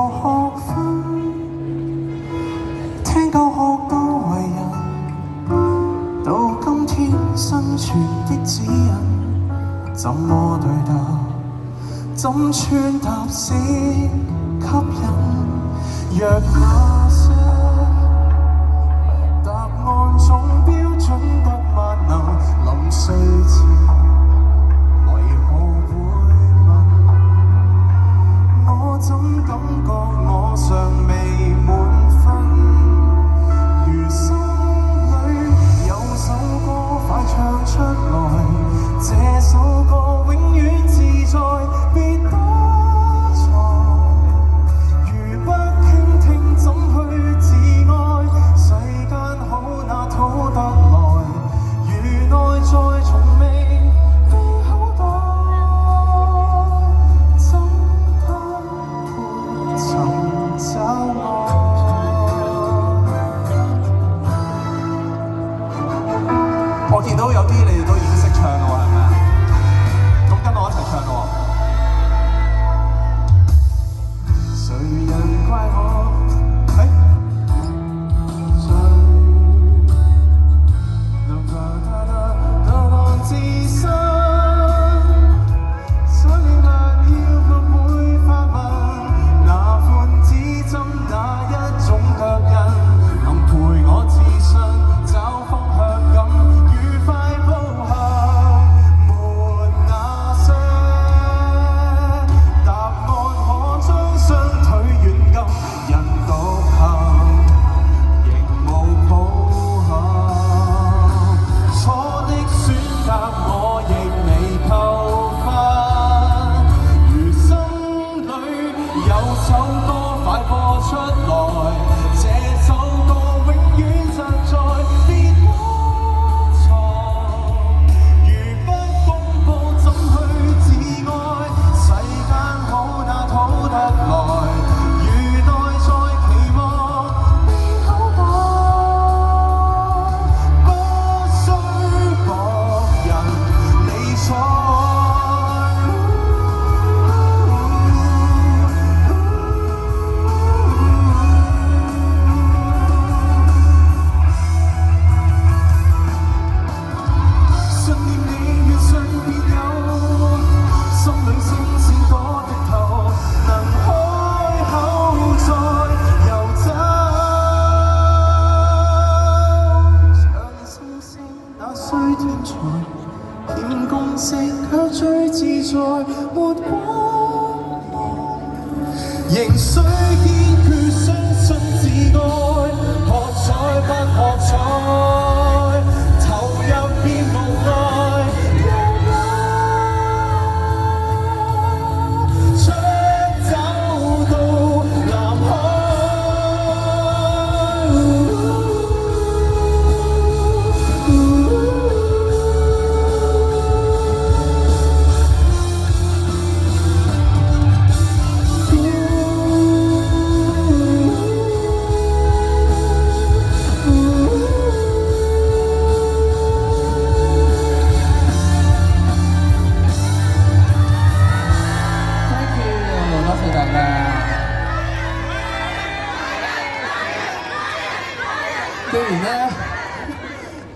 學分，聽夠學到為人，到今天生存的指引，怎麼對答，怎穿搭先吸引，若那些答案總標準得萬能，臨睡前為何會問？我怎感覺我尚未滿分？如心裏有首歌快唱出來，這首歌永遠自在，別躲藏。如不傾聽怎去自愛？世間好那討得來，如內在從未被口袋，怎得配尋找愛？我見到有啲你哋都已經識唱啦喎，係咪啊？咁跟我一齊唱咯喎！誰人怪我？誰能當自身？想你萬要學會發問，哪款指針哪一種腳印，能陪我自信找方向感，愉快步行。沒那些答案可將雙腿軟禁，人獨行亦無抱憾。錯的選擇我亦未扣分，如心裏有首歌快播出來，這首歌永遠實在，別躲藏。如不公佈怎去自愛？世間好那討得來，如內在期望被口袋，不需博人理睬。信念你越信便有，心裏星星多的頭，能開口再遊走。像星星那需天才，欠公式卻最自在，沒光芒，仍需堅決相信自愛，喝彩不喝彩，投入便無礙，卻找到南海。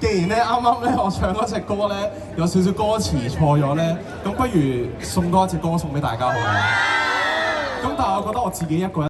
既然咧啱啱咧我唱嗰隻歌咧有少少歌詞錯咗咧，咁不如送多一隻歌送俾大家好唔好？咁但係我覺得我自己一個人。